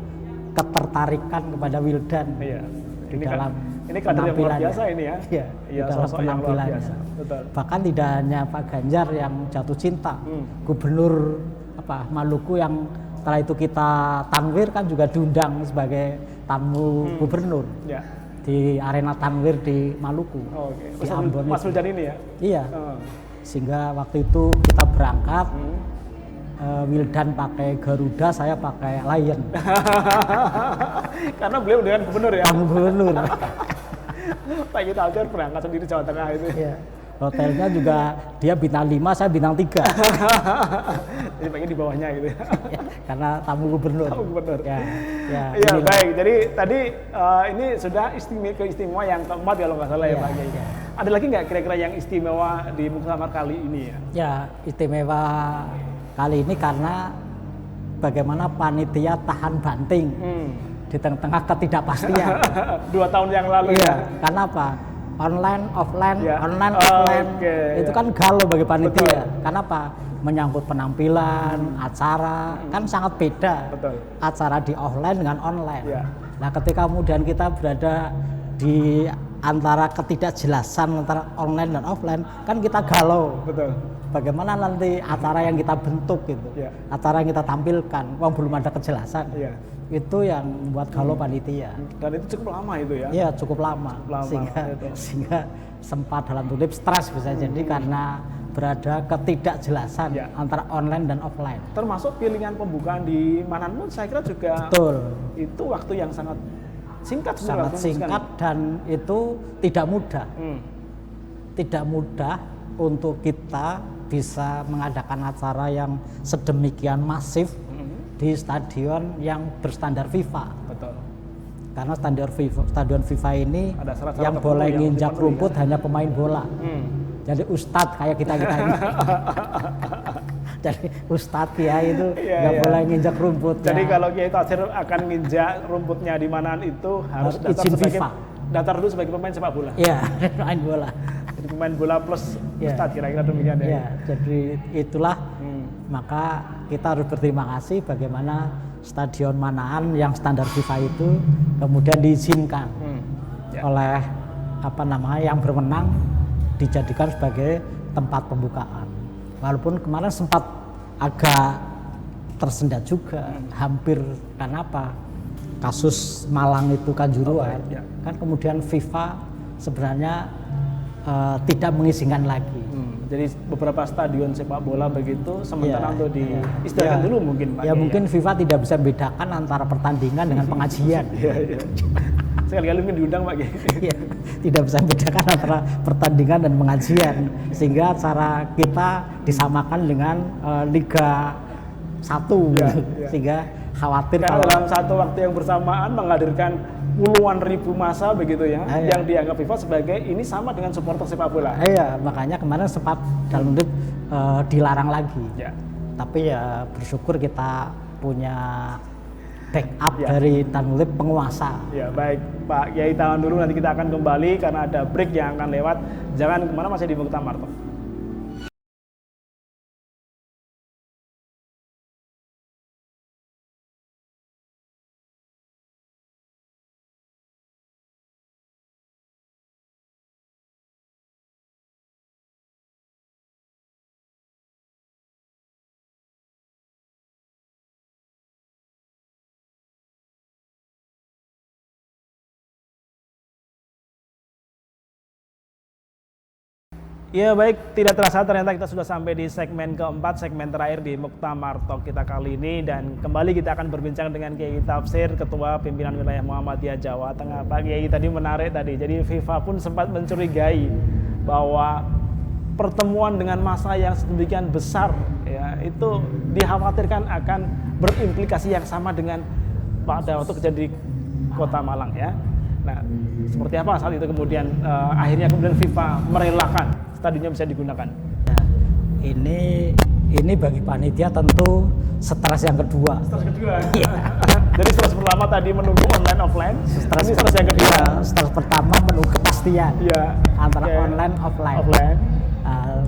ketertarikan kepada Wildan ini kader yang luar biasa ini ya. Dalam penampilannya. Bahkan tidak hanya Pak Ganjar yang jatuh cinta, Gubernur Maluku yang setelah itu kita tanwir kan juga diundang sebagai tamu gubernur di arena tanwir di Maluku. Di Ambon. Mas Wildan ini ya? Iya. Sehingga waktu itu kita berangkat. Wildan pakai Garuda, saya pakai Lion. Karena beliau dengan gubernur ya. Gubernur. Pak kita hadir berangkat sendiri Jawa Tengah itu. Hotelnya juga dia bintang 5, saya bintang 3. Jadi pengen di bawahnya gitu. Karena tamu gubernur. Iya baik. Jadi tadi ini sudah istimewa yang keempat kalau nggak salah ya Pak Kiai. Ada lagi nggak kira-kira yang istimewa di Muktamar kali ini ya? Ya istimewa kali ini karena bagaimana panitia tahan banting di tengah-tengah ketidakpastian. 2 tahun yang lalu Karena apa? Online, offline, itu kan galau bagi panitia. Karena apa? Menyangkut penampilan, acara, kan sangat beda. Acara di offline dengan online. Nah ketika kemudian kita berada di antara ketidakjelasan antara online dan offline kan kita galau. Betul. Bagaimana nanti acara yang kita bentuk gitu, acara yang kita tampilkan, belum ada kejelasan. Itu yang membuat galau panitia. Dan itu cukup lama itu ya? Iya cukup lama. Sehingga sempat dalam tanda kutip stres bisa jadi karena berada ketidakjelasan antara online dan offline. Termasuk pilihan pembukaan di Mananmu saya kira juga. Betul. Itu waktu yang sangat singkat. Sangat singkat dan itu tidak mudah. Tidak mudah untuk kita bisa mengadakan acara yang sedemikian masif di stadion yang berstandar FIFA. Betul. Karena stadion FIFA ini yang boleh nginjak rumput hanya pemain bola. Jadi ustadz kayak kita ini. Jadi ustadz ya itu nggak boleh nginjak rumput. Jadi kalau Kiai Tafsir akan nginjak rumputnya di mana itu harus izin FIFA. Daftar dulu sebagai pemain sepak bola. Iya, pemain bola. Jadi pemain bola plus ustadz kira-kira demikian ya. Iya, jadi itulah maka kita harus berterima kasih bagaimana Stadion Manahan yang standar FIFA itu kemudian diizinkan oleh yang berwenang dijadikan sebagai tempat pembukaan. Walaupun kemarin sempat agak tersendat juga, hampir kenapa kasus Malang itu Kanjuruhan, kan kemudian FIFA sebenarnya tidak mengizinkan lagi. Jadi beberapa stadion sepak bola begitu sementara untuk diistirahatkan dulu mungkin Pak. Mungkin FIFA tidak bisa membedakan antara pertandingan dengan pengajian. Sekali-kali mungkin diundang Pak. Tidak bisa membedakan antara pertandingan dan pengajian sehingga acara kita disamakan dengan Liga 1 sehingga khawatir karena dalam satu waktu yang bersamaan menghadirkan puluhan ribu massa begitu ya, yang dianggap FIFA sebagai ini sama dengan supporter sepak bola. Iya, makanya kemarin sempat dalam dilarang lagi. Tapi ya bersyukur kita punya backup dari Tanulip penguasa. Ya baik Pak Kiai, tahan dulu, nanti kita akan kembali karena ada break yang akan lewat. Jangan kemana, masih di Muktamar. Ya baik, tidak terasa ternyata kita sudah sampai di segmen keempat, segmen terakhir di Muktamar Talk kita kali ini, dan kembali kita akan berbincang dengan Kiai Tafsir, Ketua Pimpinan Wilayah Muhammadiyah Jawa Tengah. Pak Kiai tadi menarik tadi, jadi FIFA pun sempat mencurigai bahwa pertemuan dengan massa yang sedemikian besar ya itu dikhawatirkan akan berimplikasi yang sama dengan pada waktu kejadian di Kota Malang ya. Nah, seperti apa saat itu kemudian akhirnya kemudian FIFA merelakan stadionnya bisa digunakan? Ya, ini bagi panitia tentu stres yang kedua. Stres kedua. Iya. Jadi stres pertama tadi menunggu online offline. Stres yang kedua. Ya, stres pertama menunggu kepastian. Iya. Antara online offline.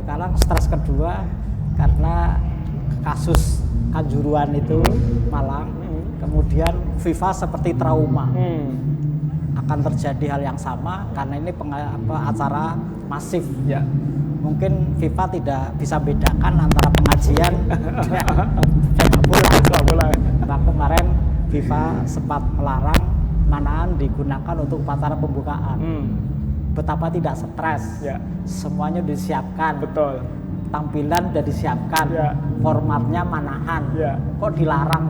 Sekarang stres kedua karena kasus Kanjuruhan itu Malang. Kemudian FIFA seperti trauma. Akan terjadi hal yang sama karena ini acara masif. Ya. Mungkin FIFA tidak bisa bedakan antara pengajian dan bola. Nah, kemarin FIFA sempat melarang Manahan digunakan untuk upacara pembukaan. Betapa tidak stres. Ya. Semuanya disiapkan. Betul. Tampilan sudah disiapkan, formatnya Manahan, kok dilarang?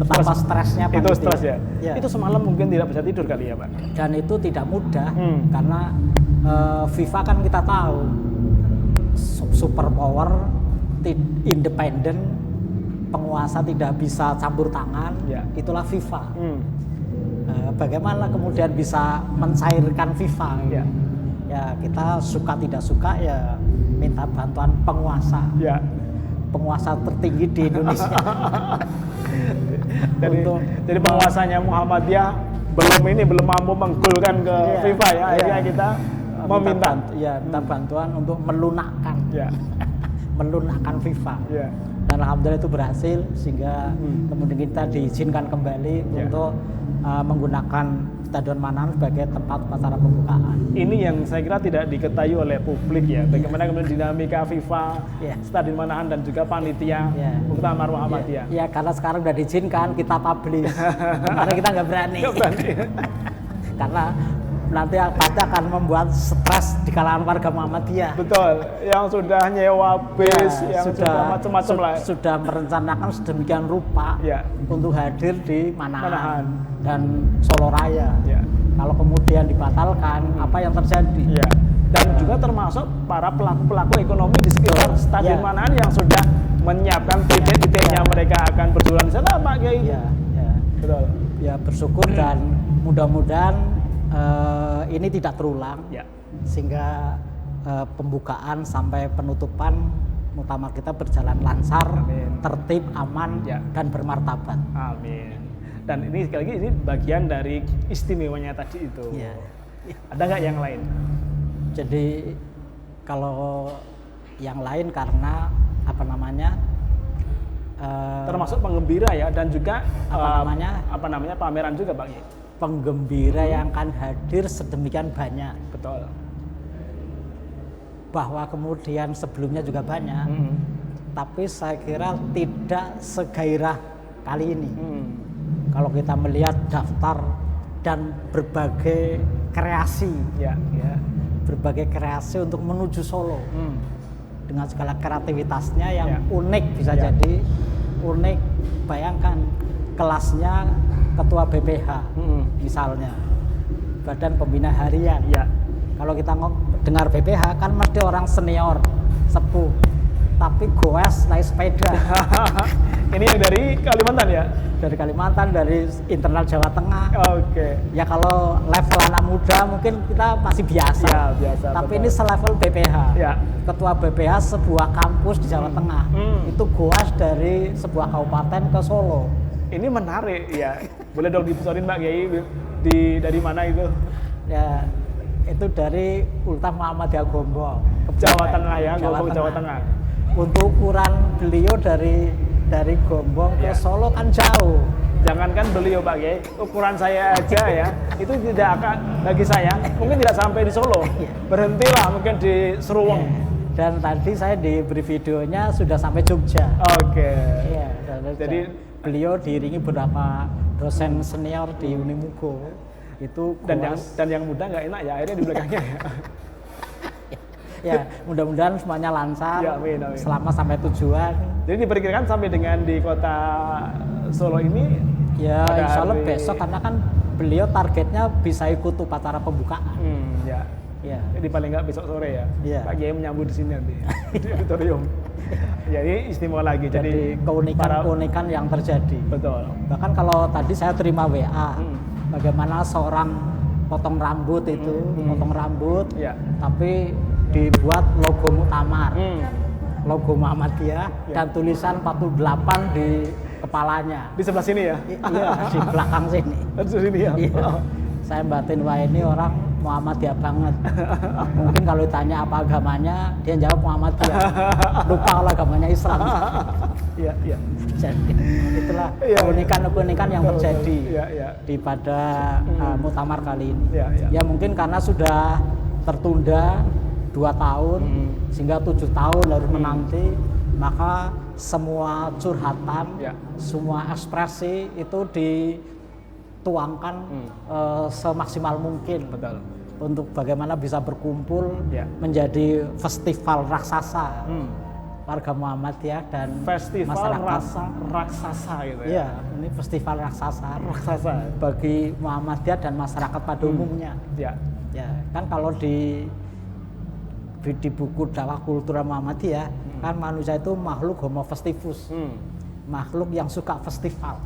Betapa stresnya Pak. Itu stres ya? Itu semalam mungkin tidak bisa tidur kali ya Pak? Dan itu tidak mudah, karena FIFA kan kita tahu super power, independen, penguasa tidak bisa campur tangan, itulah FIFA. Bagaimana kemudian bisa mencairkan FIFA? Ya kita suka tidak suka ya minta bantuan penguasa, penguasa tertinggi di Indonesia. Jadi penguasanya Muhammadiyah belum mampu menggolkan ke FIFA ya, akhirnya kita meminta bantuan untuk melunakkan, melunakkan FIFA. Dan alhamdulillah itu berhasil sehingga kemudian kita diizinkan kembali untuk menggunakan Stadion Manahan sebagai tempat upacara pembukaan. Ini yang saya kira tidak diketahui oleh publik ya, bagaimana kemudian dinamika FIFA, Stadion Manahan dan juga panitia Muktamar Muhammadiyah. Ya, karena sekarang udah diizinkan kita publish, karena kita nggak berani. Karena nanti pasti akan membuat stres di kalangan warga Muhammadiyah. Betul, yang sudah nyewa base, yang sudah macam-macam lah. Sudah merencanakan sedemikian rupa untuk hadir di Manahan dan Solo Raya. Kalau kemudian dibatalkan, apa yang terjadi? Dan juga termasuk para pelaku-pelaku ekonomi di sekitar Stadion Manahan yang sudah menyiapkan titik-titiknya mereka akan berjualan di sana, Pak Kiai. Betul. Ya, bersyukur dan mudah-mudahan ini tidak terulang, sehingga pembukaan sampai penutupan muktamar kita berjalan lancar, tertib, aman, dan bermartabat. Amin. Dan ini sekali lagi ini bagian dari istimewanya tadi itu. Ada nggak yang lain? Jadi kalau yang lain karena apa namanya? Termasuk penggembira ya, dan juga apa namanya pameran juga, Pak Kiai. Penggembira yang akan hadir sedemikian banyak. Betul. Bahwa kemudian sebelumnya juga banyak, tapi saya kira tidak segairah kali ini. Kalau kita melihat daftar dan berbagai kreasi, berbagai kreasi untuk menuju Solo, dengan segala kreativitasnya yang unik, bisa jadi unik. Bayangkan kelasnya Ketua BPH, misalnya Badan Pembina Harian. Kalau kita dengar BPH kan mesti orang senior, sepuh, tapi goes naik sepeda. Ini yang dari Kalimantan ya? Dari Kalimantan, dari internal Jawa Tengah. Ya kalau level anak muda mungkin kita masih biasa. Tapi betul. Ini selevel BPH. Ketua BPH sebuah kampus di Jawa Tengah. Itu goes dari sebuah kabupaten ke Solo. Ini menarik ya. Boleh dong dibocorin Mbak Kiai dari mana itu? Ya, itu dari Ultah Muhammadiyah Gombong, Jawa Tengah ya, Gombong Jawa Tengah. Untuk ukuran beliau dari Gombong ke Solo kan jauh. Jangankan beliau Pak Kiai, ukuran saya aja ya, itu tidak akan, bagi saya mungkin tidak sampai di Solo. Berhentilah mungkin di Seruweng. Dan tadi saya diberi videonya sudah sampai Jogja. Iya, jadi beliau diiringi beberapa dosen senior di Unimugo. Itu dan yang muda nggak enak ya, akhirnya di belakangnya ya. Ya, mudah-mudahan semuanya lancar, amin. Selama sampai tujuan. Jadi diperkirakan sampai dengan di kota Solo ini ya insya Allah besok, karena kan beliau targetnya bisa ikut upacara pembukaan. Jadi paling nggak besok sore ya. Pak Kiai menyambut di sini nanti di auditorium. Jadi istimewa lagi. Jadi keunikan yang terjadi. Betul. Bahkan kalau tadi saya terima WA, bagaimana seorang potong rambut itu, potong rambut, tapi dibuat logo Muktamar, logo Muhammadiyah, dan tulisan 48 di kepalanya. Di sebelah sini ya? Iya, di belakang sini. Di sini ya? Saya batin, wah ini orang Muhammadiyah banget. Mungkin kalau ditanya apa agamanya, dia jawab Muhammadiyah. Lupa kalau agamanya Islam. Iya. Jadi itulah keunikan-keunikan yang terjadi di pada muktamar kali ini. Ya mungkin karena sudah tertunda 2 tahun, sehingga 7 tahun harus menanti, maka semua curhatan, semua ekspresi itu dituangkan semaksimal mungkin. Betul. Untuk bagaimana bisa berkumpul menjadi festival raksasa warga Muhammadiyah dan festival masyarakat raksasa gitu ya. Iya, ini festival raksasa bagi Muhammadiyah dan masyarakat pada umumnya. Ya, kan kalau di buku dakwah kultural Muhammadiyah kan manusia itu makhluk homo festivus, makhluk yang suka festival.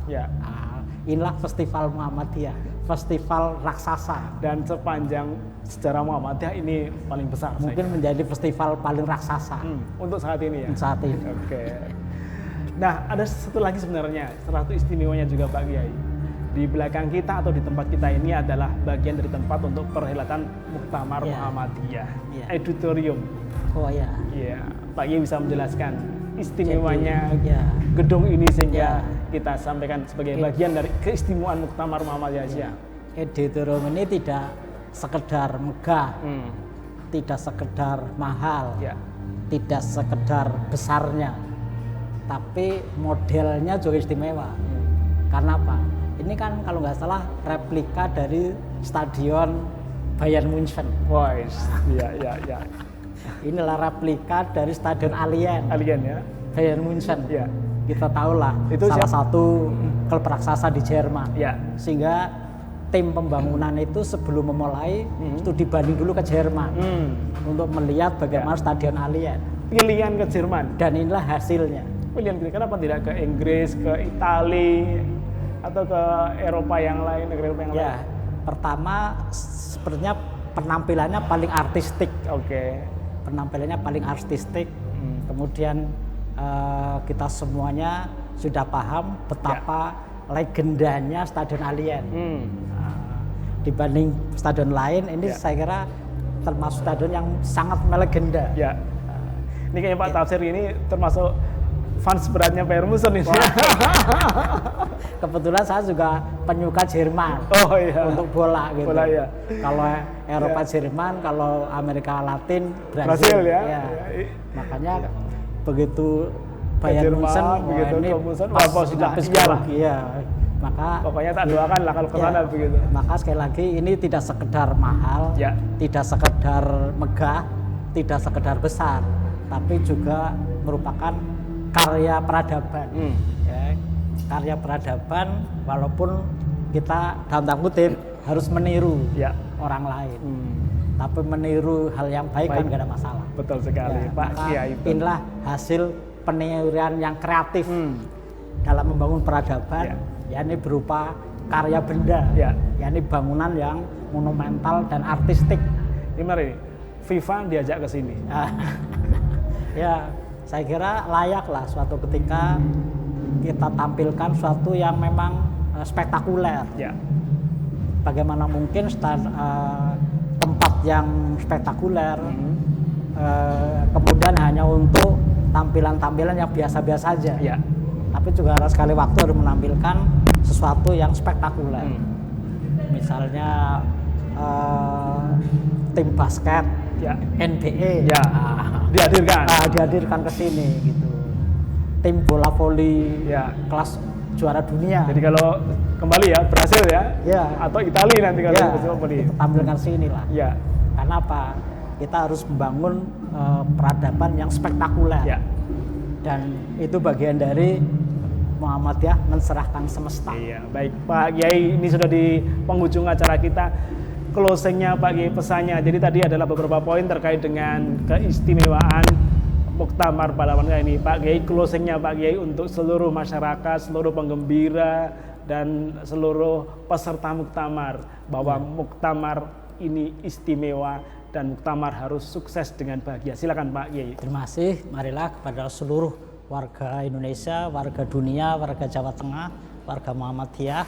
Inilah festival Muhammadiyah, festival raksasa, dan sepanjang sejarah Muhammadiyah ini paling besar. Mungkin menjadi festival paling raksasa untuk saat ini ya. Saat ini. Nah, ada satu lagi sebenarnya, salah satu istimewanya juga Pak Kiai. Di belakang kita atau di tempat kita ini adalah bagian dari tempat untuk perhelatan Muktamar Muhammadiyah, auditorium. Iya, Pak Kiai bisa menjelaskan istimewanya gedung ini sehingga kita sampaikan sebagai bagian dari keistimewaan Muktamar Muhammadiyah Asia. Editorium ini tidak sekedar megah, tidak sekedar mahal, tidak sekedar besarnya, tapi modelnya juga istimewa. Karena apa? Ini kan kalau nggak salah replika dari stadion Bayern Munchen. Wah, iya. Inilah replika dari stadion Alien ya, Bayern Munchen. Ya. Kita tahulah itu salah satu klub raksasa di Jerman. Ya. Sehingga tim pembangunan itu sebelum memulai itu dibanding dulu ke Jerman untuk melihat bagaimana stadion Alien. Pilihan ke Jerman. Dan inilah hasilnya. Pilihan kenapa tidak ke Inggris, ke Italia, atau ke Eropa yang lain, negara Eropa yang lain? Pertama sepertinya penampilannya paling artistik. Oke. Penampilannya paling artistik. Kemudian kita semuanya sudah paham betapa legendanya Stadion Alien. Dibanding stadion lain, ini saya kira termasuk stadion yang sangat melegenda. Ya. Ini kayaknya Pak Tafsir ini termasuk fans beratnya Bayern Munchen ini. Kebetulan saya juga penyuka Jerman. Oh iya. Untuk bola gitu. Bola ya. Kalau Eropa Jerman, kalau Amerika Latin Brasil ya. Makanya begitu Bayern Munchen begitu ini sudah iyalah. Iya. Maka pokoknya tak doakan lah kalau ke sana begitu. Maka sekali lagi ini tidak sekedar mahal, tidak sekedar megah, tidak sekedar besar, tapi juga merupakan karya peradaban. Karya peradaban walaupun kita dalam tanda kutip harus meniru orang lain. Tapi meniru hal yang baik kan gak ada masalah. Betul sekali, Pak Kiai. Inilah hasil peniruan yang kreatif dalam membangun peradaban, yakni berupa karya benda, yakni bangunan yang monumental dan artistik. Gimana ini? FIFA diajak ke sini. Ya, saya kira layaklah suatu ketika kita tampilkan suatu yang memang spektakuler. Bagaimana mungkin tempat yang spektakuler kemudian hanya untuk tampilan-tampilan yang biasa-biasa saja. Tapi juga harus sekali waktu harus menampilkan sesuatu yang spektakuler. Misalnya tim basket NBA dihadirkan ke sini gitu. Tim bola voli kelas juara dunia. Jadi kalau kembali Brasil atau Italia nanti kalau kita tampilkan sini lah. Karena apa? Kita harus membangun peradaban yang spektakuler. Dan itu bagian dari Muhammadiyah menserahkan semesta. Iya, baik Pak Kiai, ini sudah di penghujung acara kita. Closingnya Pak Kiai, pesannya. Jadi tadi adalah beberapa poin terkait dengan keistimewaan Muktamar Balapan ini. Pak Kiai, closingnya Pak Kiai untuk seluruh masyarakat, seluruh penggembira dan seluruh peserta Muktamar bahwa Muktamar ini istimewa dan Muktamar harus sukses dengan bahagia. Silakan Pak Kiai. Terima kasih. Marilah kepada seluruh warga Indonesia, warga dunia, warga Jawa Tengah, warga Muhammadiyah,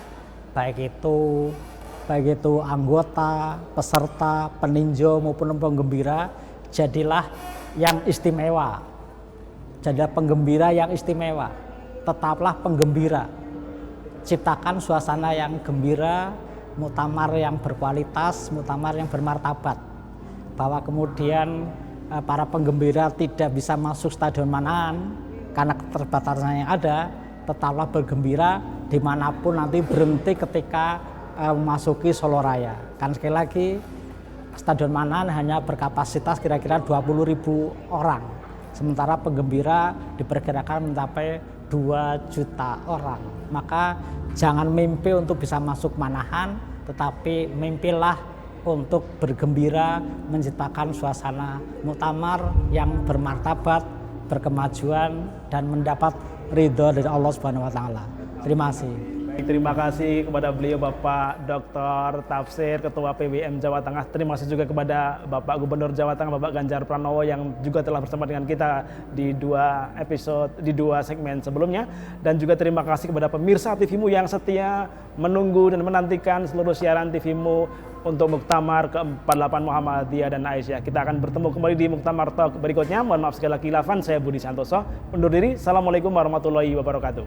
baik itu anggota, peserta, peninjau maupun penggembira, jadilah yang istimewa. Jadilah penggembira yang istimewa. Tetaplah penggembira. Ciptakan suasana yang gembira, muktamar yang berkualitas, muktamar yang bermartabat. Bahwa kemudian para penggembira tidak bisa masuk Stadion Manahan karena keterbatasan yang ada, tetaplah bergembira dimanapun nanti berhenti ketika memasuki Solo Raya. Kan sekali lagi Stadion Manahan hanya berkapasitas kira-kira 20.000 orang, sementara penggembira diperkirakan mencapai 2 juta orang. Maka jangan mimpi untuk bisa masuk Manahan, tetapi mimpilah untuk bergembira menciptakan suasana muktamar yang bermartabat, berkemajuan dan mendapat ridho dari Allah Subhanahu wa taala. Terima kasih. Terima kasih kepada beliau Bapak Dr. Tafsir, Ketua PBM Jawa Tengah. Terima kasih juga kepada Bapak Gubernur Jawa Tengah, Bapak Ganjar Pranowo yang juga telah bersama dengan kita di 2 episode, di 2 segmen sebelumnya. Dan juga terima kasih kepada pemirsa TVMU yang setia menunggu dan menantikan seluruh siaran TVMU untuk Muktamar ke-48 Muhammadiyah dan Aisyah. Kita akan bertemu kembali di Muktamar Talk berikutnya. Mohon maaf segala khilafan. Saya Budi Santoso undur diri. Assalamualaikum warahmatullahi wabarakatuh.